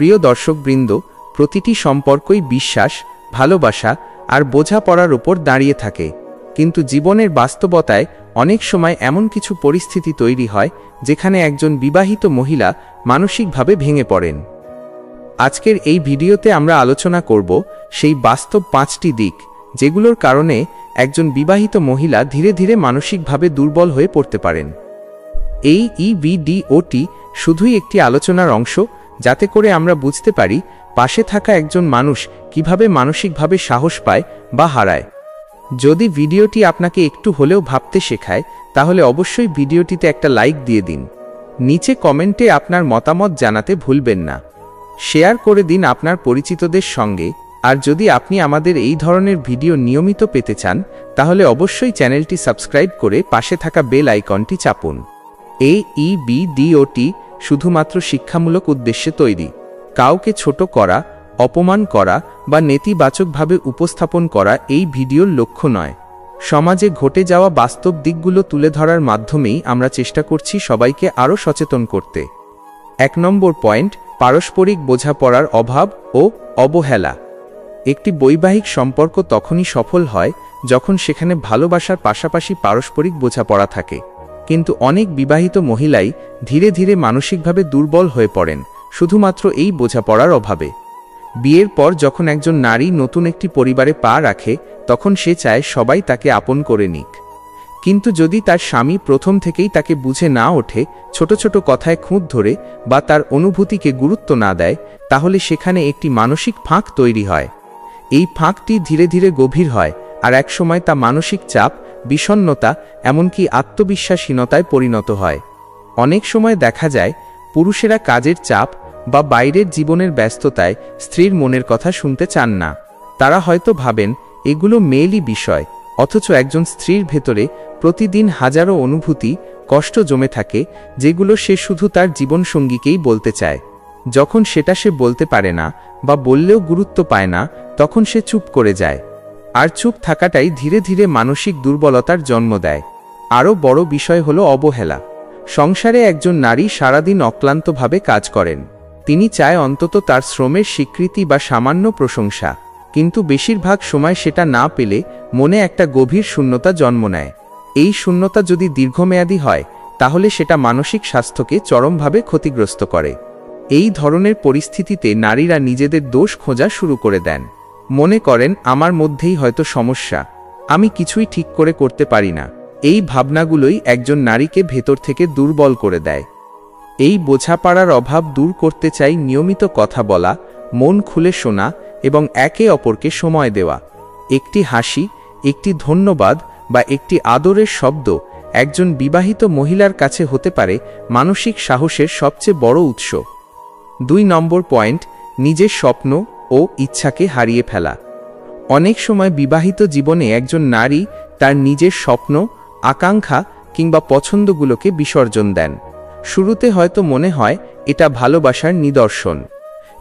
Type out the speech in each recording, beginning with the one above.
প্রিয় দর্শকবৃন্দ, প্রতিটি সম্পর্কই বিশ্বাস, ভালোবাসা আর বোঝাপড়ার উপর দাঁড়িয়ে থাকে। কিন্তু জীবনের বাস্তবতায় অনেক সময় এমন কিছু পরিস্থিতি তৈরি হয় যেখানে একজন বিবাহিত মহিলা মানসিকভাবে ভেঙে পড়েন। আজকের এই ভিডিওতে আমরা আলোচনা করব সেই বাস্তব 5টি দিক যেগুলোর কারণে একজন বিবাহিত মহিলা ধীরে ধীরে মানসিকভাবে দুর্বল হয়ে পড়তে পারেন। এই ভিডিওটি শুধুই একটি আলোচনার অংশ, যাতে করে আমরা বুঝতে পারি পাশে থাকা একজন মানুষ কিভাবে মানসিকভাবে সাহস পায় বা হারায়। যদি ভিডিওটি আপনাকে একটু হলেও ভাবতে শেখায়, তাহলে অবশ্যই ভিডিওটিতে একটা লাইক দিয়ে দিন। নিচে কমেন্টে আপনার মতামত জানাতে ভুলবেন না। শেয়ার করে দিন আপনার পরিচিতদের সঙ্গে। আর যদি আপনি আমাদের এই ধরনের ভিডিও নিয়মিত পেতে চান, তাহলে অবশ্যই চ্যানেলটি সাবস্ক্রাইব করে পাশে থাকা বেল আইকনটি চাপুন। এই ভিডিওটি শুধুমাত্র শিক্ষামূলক উদ্দেশ্যে তৈরি। কাউকে ছোট করা, অপমান করা বা নেতিবাচকভাবে উপস্থাপন করা এই ভিডিওর লক্ষ্য নয়। সমাজে ঘটে যাওয়া বাস্তব দিকগুলো তুলে ধরার মাধ্যমেই আমরা চেষ্টা করছি সবাইকে আরও সচেতন করতে। 1 নম্বর পয়েন্ট, পারস্পরিক বোঝাপড়ার অভাব ও অবহেলা। একটি বৈবাহিক সম্পর্ক তখনই সফল হয় যখন সেখানে ভালোবাসার পাশাপাশি পারস্পরিক বোঝাপড়া থাকে। কিন্তু অনেক বিবাহিত মহিলাই ধীরে ধীরে মানসিকভাবে দুর্বল হয়ে পড়েন শুধুমাত্র এই বোঝাপড়ার অভাবে। বিয়ের পর যখন একজন নারী নতুন একটি পরিবারে পা রাখে, তখন সে চায় সবাই তাকে আপন করে নিক। কিন্তু যদি তার স্বামী প্রথম থেকেই তাকে বুঝে না ওঠে, ছোট ছোট কথায় খুঁত ধরে বা তার অনুভূতিকে গুরুত্ব না দেয়, তাহলে সেখানে একটি মানসিক ফাঁক তৈরি হয়। এই ফাঁকটি ধীরে ধীরে গভীর হয় আর একসময় তা মানসিক চাপ, বিষণ্ণতা, এমনকি আত্মবিশ্বাসহীনতায় পরিণত হয়। অনেক সময় দেখা যায় পুরুষেরা কাজের চাপ বা বাইরের জীবনের ব্যস্ততায় স্ত্রীর মনের কথা শুনতে চান না। তারা হয়তো ভাবেন এগুলো মেয়েলি বিষয়, অথচ একজন স্ত্রীর ভেতরে প্রতিদিন হাজারো অনুভূতি, কষ্ট জমে থাকে, যেগুলো সে শুধু তার জীবনসঙ্গীকেই বলতে চায়। যখন সেটা সে বলতে পারে না বা বললেও গুরুত্ব পায় না, তখন সে চুপ করে যায়। আর চুপ থাকাটাই ধীরে ধীরে মানসিক দুর্বলতার জন্ম দেয়। আরও বড় বিষয় হলো অবহেলা। সংসারে একজন নারী সারাদিন অক্লান্তভাবে কাজ করেন। তিনি চায় অন্তত তার শ্রমের স্বীকৃতি বা সামান্য প্রশংসা, কিন্তু বেশিরভাগ সময় সেটা না পেলে মনে একটা গভীর শূন্যতা জন্ম নেয়। এই শূন্যতা যদি দীর্ঘমেয়াদী হয়, তাহলে সেটা মানসিক স্বাস্থ্যকে চরমভাবে ক্ষতিগ্রস্ত করে। এই ধরনের পরিস্থিতিতে নারীরা নিজেদের দোষ খোঁজা শুরু করে দেন। মনে করেন, আমার মধ্যেই হয়তো সমস্যা, আমি কিছুই ঠিক করে করতে পারি না। এই ভাবনাগুলোই একজন নারীকে ভেতর থেকে দুর্বল করে দেয়। এই বোঝাপড়ার অভাব দূর করতে চাই নিয়মিত কথা বলা, মন খুলে শোনা এবং একে অপরকে সময় দেওয়া। একটি হাসি, একটি ধন্যবাদ বা একটি আদরের শব্দ একজন বিবাহিত মহিলার কাছে হতে পারে মানসিক সাহসের সবচেয়ে বড় উৎস। 2 নম্বর পয়েন্ট, নিজের স্বপ্ন ও ইচ্ছাকে হারিয়ে ফেলা। অনেক সময় বিবাহিত জীবনে একজন নারী তার নিজের স্বপ্ন, আকাঙ্ক্ষা কিংবা পছন্দগুলোকে বিসর্জন দেন। শুরুতে হয়তো মনে হয় এটা ভালোবাসার নিদর্শন,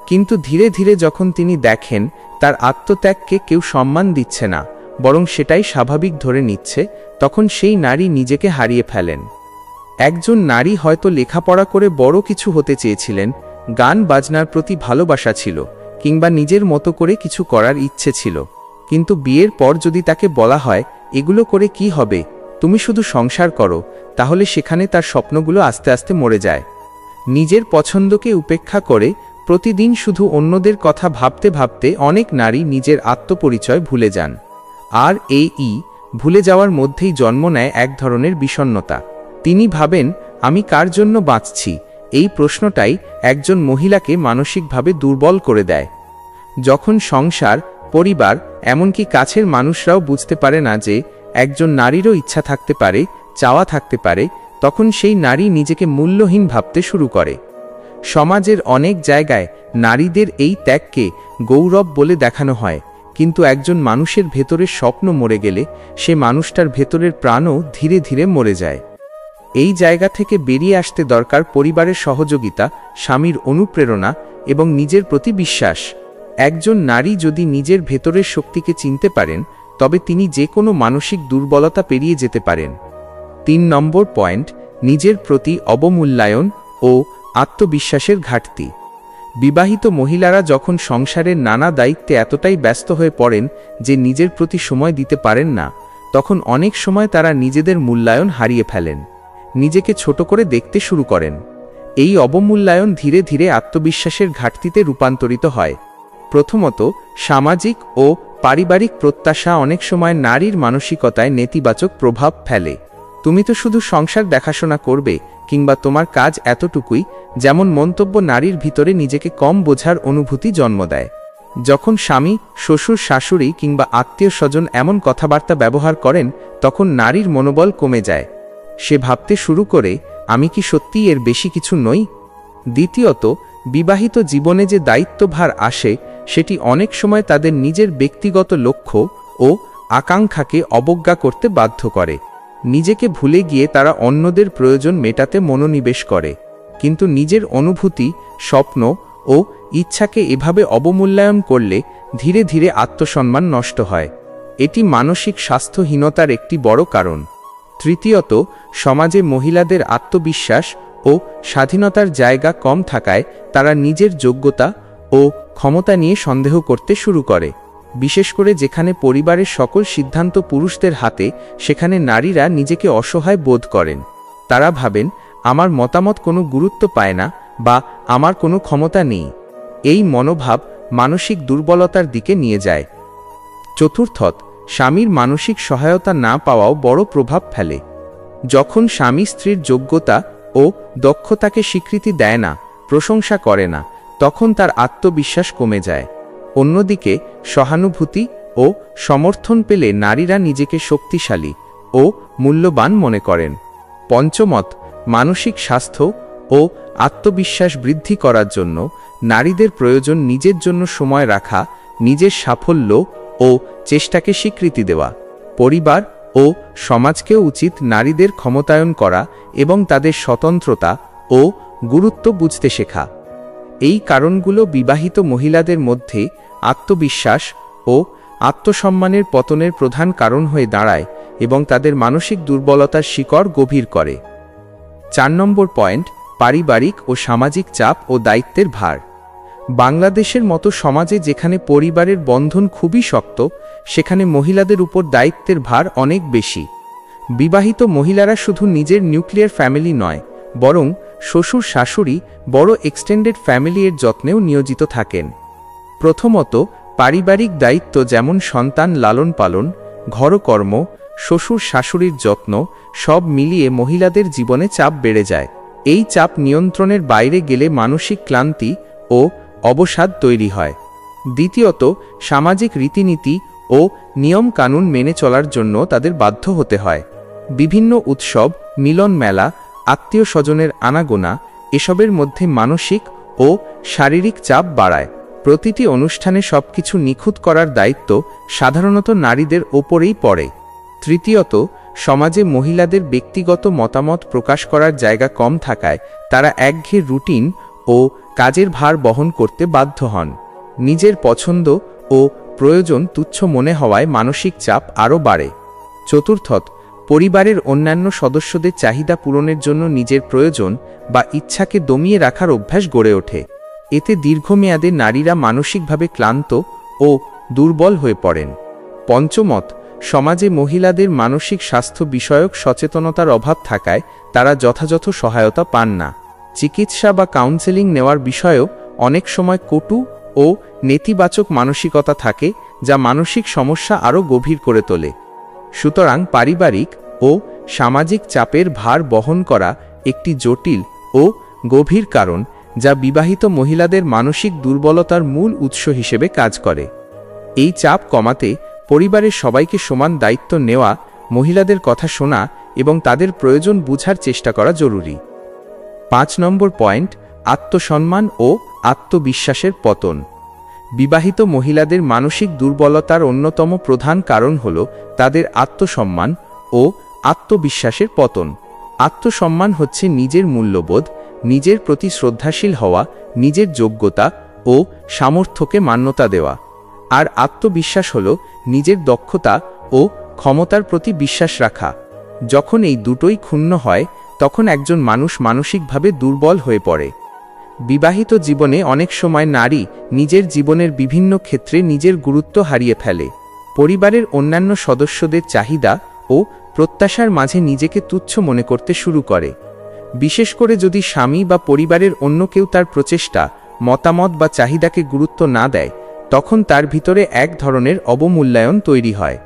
কিন্তু ধীরে ধীরে যখন তিনি দেখেন তার আত্মত্যাগকে কেউ সম্মান দিচ্ছে না, বরং সেটাই স্বাভাবিক ধরে নিচ্ছে, তখন সেই নারী নিজেকে হারিয়ে ফেলেন। একজন নারী হয়তো লেখাপড়া করে বড় কিছু হতে চেয়েছিলেন, গান বাজনার প্রতি ভালোবাসা ছিল, কিংবা নিজের মতো করে কিছু করার ইচ্ছে ছিল। কিন্তু বিয়ের পর যদি তাকে বলা হয় এগুলো করে কি হবে, তুমি শুধু সংসার করো, তাহলে সেখানে তার স্বপ্নগুলো আস্তে আস্তে মরে যায়। নিজের পছন্দকে উপেক্ষা করে প্রতিদিন শুধু অন্যদের কথা ভাবতে ভাবতে অনেক নারী নিজের আত্মপরিচয় ভুলে যান। আর এই ভুলে যাওয়ার মধ্যেই জন্ম নেয় এক ধরনের বিষণ্ণতা। তিনি ভাবেন, আমি কার জন্য বাঁচছি? এই প্রশ্নটাই একজন মহিলাকে মানসিকভাবে দুর্বল করে দেয়। যখন সংসার, পরিবার, এমনকি কাছের মানুষরাও বুঝতে পারে না যে একজন নারীরও ইচ্ছা থাকতে পারে, চাওয়া থাকতে পারে, তখন সেই নারী নিজেকে মূল্যহীন ভাবতে শুরু করে। সমাজের অনেক জায়গায় নারীদের এই ত্যাগকে গৌরব বলে দেখানো হয়, কিন্তু একজন মানুষের ভেতরের স্বপ্ন মরে গেলে সে মানুষটার ভেতরের প্রাণও ধীরে ধীরে মরে যায়। এই জায়গা থেকে বেরিয়ে আসতে দরকার পরিবারের সহযোগিতা, স্বামীর অনুপ্রেরণা এবং নিজের প্রতি বিশ্বাস। একজন নারী যদি নিজের ভেতরের শক্তিকে চিনতে পারেন, তবে তিনি যে কোনো মানসিক দুর্বলতা পেরিয়ে যেতে পারেন। 3 নম্বর পয়েন্ট, নিজের প্রতি অবমূল্যায়ন ও আত্মবিশ্বাসের ঘাটতি। বিবাহিত মহিলারা যখন সংসারের নানা দায়িত্বে এতটাই ব্যস্ত হয়ে পড়েন যে নিজের প্রতি সময় দিতে পারেন না, তখন অনেক সময় তারা নিজেদের মূল্যায়ন হারিয়ে ফেলেন, নিজেকে ছোট করে দেখতে শুরু করেন। এই অবমূল্যায়ন ধীরে ধীরে আত্মবিশ্বাসের ঘাটতিতে রূপান্তরিত হয়। প্রথমত, সামাজিক ও পারিবারিক প্রত্যাশা অনেক সময় নারীর মানসিকতায় নেতিবাচক প্রভাব ফেলে। তুমি তো শুধু সংসার দেখাশোনা করবে, কিংবা তোমার কাজ এতটুকুই, যেমন মন্তব্য নারীর ভিতরে নিজেকে কম বোঝার অনুভূতি জন্ম দেয়। যখন স্বামী, শ্বশুর, শাশুড়ি কিংবা আত্মীয় স্বজন এমন কথাবার্তা ব্যবহার করেন, তখন নারীর মনোবল কমে যায়। সে ভাবতে শুরু করে, আমি কি সত্যিই এর বেশি কিছু নই? দ্বিতীয়ত, বিবাহিত জীবনে যে দায়িত্বভার আসে, সেটি অনেক সময় তাদের নিজের ব্যক্তিগত লক্ষ্য ও আকাঙ্ক্ষাকে অবজ্ঞা করতে বাধ্য করে। নিজেকে ভুলে গিয়ে তারা অন্যদের প্রয়োজন মেটাতে মনোনিবেশ করে, কিন্তু নিজের অনুভূতি, স্বপ্ন ও ইচ্ছাকে এভাবে অবমূল্যায়ন করলে ধীরে ধীরে আত্মসম্মান নষ্ট হয়। এটি মানসিক স্বাস্থ্যহীনতার একটি বড় কারণ। তৃতীয়ত, সমাজে মহিলাদের আত্মবিশ্বাস ও স্বাধীনতার জায়গা কম থাকায় তারা নিজের যোগ্যতা ও ক্ষমতা নিয়ে সন্দেহ করতে শুরু করে। বিশেষ করে যেখানে পরিবারের সকল সিদ্ধান্ত পুরুষদের হাতে, সেখানে নারীরা নিজেকে অসহায় বোধ করেন। তারা ভাবেন, আমার মতামত কোনো গুরুত্ব পায় না বা আমার কোনো ক্ষমতা নেই। এই মনোভাব মানসিক দুর্বলতার দিকে নিয়ে যায়। চতুর্থত, স্বামীর মানসিক সহায়তা না পাওয়াও বড় প্রভাব ফেলে। যখন স্বামী স্ত্রীর যোগ্যতা ও দক্ষতাকে স্বীকৃতি দেয় না, প্রশংসা করে না, তখন তার আত্মবিশ্বাস কমে যায়। অন্যদিকে সহানুভূতি ও সমর্থন পেলে নারীরা নিজেকে শক্তিশালী ও মূল্যবান মনে করেন। পঞ্চমত, মানসিক স্বাস্থ্য ও আত্মবিশ্বাস বৃদ্ধি করার জন্য নারীদের প্রয়োজন নিজের জন্য সময় রাখা, নিজের সাফল্য ও চেষ্টাকে স্বীকৃতি দেওয়া। পরিবার ও সমাজকেও উচিত নারীদের ক্ষমতায়ন করা এবং তাদের স্বতন্ত্রতা ও গুরুত্ব বুঝতে শেখা। এই কারণগুলো বিবাহিত মহিলাদের মধ্যে আত্মবিশ্বাস ও আত্মসম্মানের পতনের প্রধান কারণ হয়ে দাঁড়ায় এবং তাদের মানসিক দুর্বলতার শিকড় গভীর করে। 4 নম্বর পয়েন্ট, পারিবারিক ও সামাজিক চাপ ও দায়িত্বের ভার। বাংলাদেশের মতো সমাজে যেখানে পরিবারের বন্ধন খুবই শক্ত, সেখানে মহিলাদের উপর দায়িত্বের ভার অনেক বেশি। বিবাহিত মহিলারা শুধু নিজের নিউক্লিয়ার ফ্যামিলি নয়, বরং শ্বশুর শাশুড়ি, বড় এক্সটেন্ডেড ফ্যামিলি এর যত্নেও নিয়োজিত থাকেন। প্রথমত, পারিবারিক দায়িত্ব যেমন সন্তান লালন পালন, ঘরকর্ম, শ্বশুর শাশুড়ির যত্ন, সব মিলিয়ে মহিলাদের জীবনে চাপ বেড়ে যায়। এই চাপ নিয়ন্ত্রণের বাইরে গেলে মানসিক ক্লান্তি ও অবসাদ তৈরি হয়। দ্বিতীয়ত, সামাজিক রীতিনীতি ও নিয়ম কানুন মেনে চলার জন্য তাদের বাধ্য হতে হয়। বিভিন্ন উৎসব, মিলন মেলা, আত্মীয় স্বজনের আনাগোনা, এসবের মধ্যে মানসিক ও শারীরিক চাপ বাড়ায়। প্রতিটি অনুষ্ঠানে সবকিছু নিখুঁত করার দায়িত্ব সাধারণত নারীদের ওপরেই পড়ে। তৃতীয়ত, সমাজে মহিলাদের ব্যক্তিগত মতামত প্রকাশ করার জায়গা কম থাকায় তারা একঘেয়ে রুটিন ও কাজের ভার বহন করতে বাধ্য হন। নিজের পছন্দ ও প্রয়োজন তুচ্ছ মনে হওয়ায় মানসিক চাপ আরও বাড়ে। চতুর্থত, পরিবারের অন্যান্য সদস্যদের চাহিদা পূরণের জন্য নিজের প্রয়োজন বা ইচ্ছাকে দমিয়ে রাখার অভ্যাস গড়ে ওঠে। এতে দীর্ঘমেয়াদে নারীরা মানসিকভাবে ক্লান্ত ও দুর্বল হয়ে পড়েন। পঞ্চমত, সমাজে মহিলাদের মানসিক স্বাস্থ্য বিষয়ক সচেতনতার অভাব থাকায় তারা যথাযথ সহায়তা পান না। চিকিৎসা বা কাউন্সেলিং নেওয়ার বিষয়েও অনেক সময় কটু ও নেতিবাচক মানসিকতা থাকে, যা মানসিক সমস্যা আরও গভীর করে তোলে। সুতরাং পারিবারিক ও সামাজিক চাপের ভার বহন করা একটি জটিল ও গভীর কারণ, যা বিবাহিত মহিলাদের মানসিক দুর্বলতার মূল উৎস হিসেবে কাজ করে। এই চাপ কমাতে পরিবারের সবাইকে সমান দায়িত্ব নেওয়া, মহিলাদের কথা শোনা এবং তাদের প্রয়োজন বুঝার চেষ্টা করা জরুরি। 5 নম্বর পয়েন্ট, আত্মসম্মান ও আত্মবিশ্বাসের পতন। বিবাহিত মহিলাদের মানসিক দুর্বলতার অন্যতম প্রধান কারণ হল তাদের আত্মসম্মান ও আত্মবিশ্বাসের পতন। আত্মসম্মান হচ্ছে নিজের মূল্যবোধ, নিজের প্রতি শ্রদ্ধাশীল হওয়া, নিজের যোগ্যতা ও সামর্থ্যকে মান্যতা দেওয়া। আর আত্মবিশ্বাস হল নিজের দক্ষতা ও ক্ষমতার প্রতি বিশ্বাস রাখা। যখন এই দুটোই ক্ষুণ্ণ হয়, তখন একজন মানুষ মানসিকভাবে দুর্বল হয়ে পড়ে। বিবাহিত জীবনে অনেক সময় নারী নিজের জীবনের বিভিন্ন ক্ষেত্রে নিজের গুরুত্ব হারিয়ে ফেলে। পরিবারের অন্যান্য সদস্যদের চাহিদা ও প্রত্যাশার মাঝে নিজেকে তুচ্ছ মনে করতে শুরু করে। বিশেষ করে যদি স্বামী বা পরিবারের অন্য কেউ তার প্রচেষ্টা, মতামত বা চাহিদাকে গুরুত্ব না দেয়, তখন তার ভিতরে এক ধরনের অবমূল্যায়ন তৈরি হয়।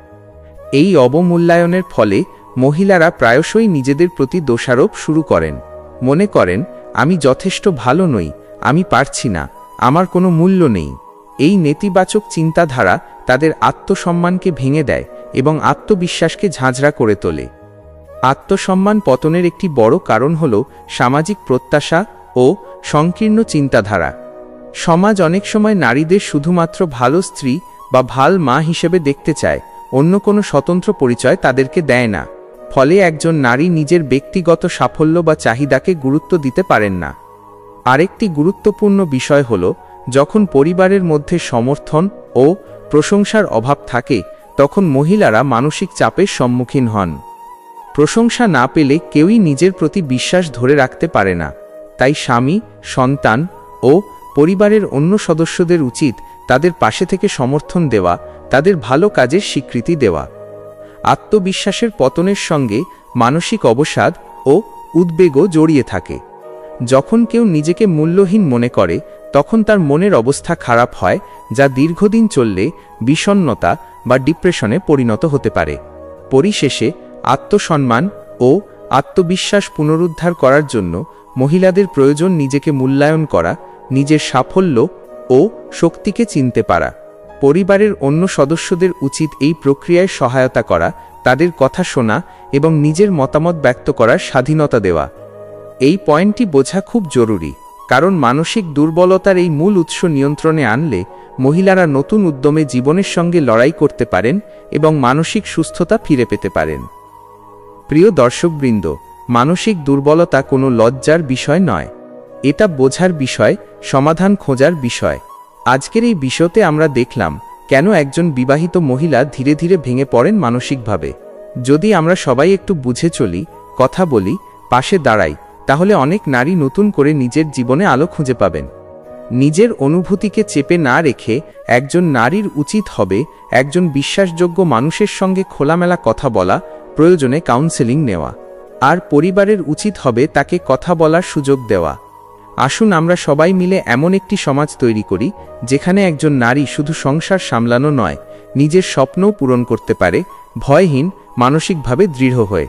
এই অবমূল্যায়নের ফলে মহিলারা প্রায়শই নিজেদের প্রতি দোষারোপ শুরু করেন। মনে করেন, আমি যথেষ্ট ভালো নই, আমি পারছি না, আমার কোনো মূল্য নেই। এই নেতিবাচক চিন্তাধারা তাদের আত্মসম্মানকে ভেঙে দেয় এবং আত্মবিশ্বাসকে ঝাঁঝরা করে তোলে। আত্মসম্মান পতনের একটি বড় কারণ হল সামাজিক প্রত্যাশা ও সংকীর্ণ চিন্তাধারা। সমাজ অনেক সময় নারীদের শুধুমাত্র ভালো স্ত্রী বা ভাল মা হিসেবে দেখতে চায়, অন্য কোনো স্বতন্ত্র পরিচয় তাদেরকে দেয় না। ফলে একজন নারী নিজের ব্যক্তিগত সাফল্য বা চাহিদাকে গুরুত্ব দিতে পারেন না। আরেকটি গুরুত্বপূর্ণ বিষয় হল, যখন পরিবারের মধ্যে সমর্থন ও প্রশংসার অভাব থাকে, তখন মহিলারা মানসিক চাপের সম্মুখীন হন। প্রশংসা না পেলে কেউই নিজের প্রতি বিশ্বাস ধরে রাখতে পারে না। তাই স্বামী, সন্তান ও পরিবারের অন্য সদস্যদের উচিত তাদের পাশে থেকে সমর্থন দেওয়া, তাদের ভালো কাজের স্বীকৃতি দেওয়া। আত্মবিশ্বাসের পতনের সঙ্গে মানসিক অবসাদ ও উদ্বেগও জড়িয়ে থাকে। যখন কেউ নিজেকে মূল্যহীন মনে করে, তখন তার মনের অবস্থা খারাপ হয়, যা দীর্ঘদিন চললে বিষণ্ণতা বা ডিপ্রেশনে পরিণত হতে পারে। পরিশেষে আত্মসম্মান ও আত্মবিশ্বাস পুনরুদ্ধার করার জন্য মহিলাদের প্রয়োজন নিজেকে মূল্যায়ন করা, নিজের সাফল্য ও শক্তিকে চিনতে পারা। পরিবারের অন্য সদস্যদের উচিত এই প্রক্রিয়ায় সহায়তা করা, তাদের কথা শোনা এবং নিজের মতামত ব্যক্ত করার স্বাধীনতা দেওয়া। এই পয়েন্টটি বোঝা খুব জরুরি, কারণ মানসিক দুর্বলতার এই মূল উৎস নিয়ন্ত্রণে আনলে মহিলারা নতুন উদ্যমে জীবনের সঙ্গে লড়াই করতে পারেন এবং মানসিক সুস্থতা ফিরে পেতে পারেন। প্রিয় দর্শকবৃন্দ, মানসিক দুর্বলতা কোনো লজ্জার বিষয় নয়, এটা বোঝার বিষয়, সমাধান খোঁজার বিষয়। আজকের এই বিষয়তে আমরা দেখলাম কেন একজন বিবাহিত মহিলা ধীরে ধীরে ভেঙে পড়েন মানসিকভাবে। যদি আমরা সবাই একটু বুঝে চলি, কথা বলি, পাশে দাঁড়াই, তাহলে অনেক নারী নতুন করে নিজের জীবনে আলো খুঁজে পাবেন। নিজের অনুভূতিকে চেপে না রেখে একজন নারীর উচিত হবে একজন বিশ্বাসযোগ্য মানুষের সঙ্গে খোলামেলা কথা বলা, প্রয়োজনে কাউন্সেলিং নেওয়া। আর পরিবারের উচিত হবে তাকে কথা বলার সুযোগ দেওয়া। আসুন আমরা সবাই মিলে এমন একটি সমাজ তৈরি করি, যেখানে একজন নারী শুধু সংসার সামলানো নয়, নিজের স্বপ্নও পূরণ করতে পারে, ভয়হীন, মানসিকভাবে দৃঢ় হয়ে।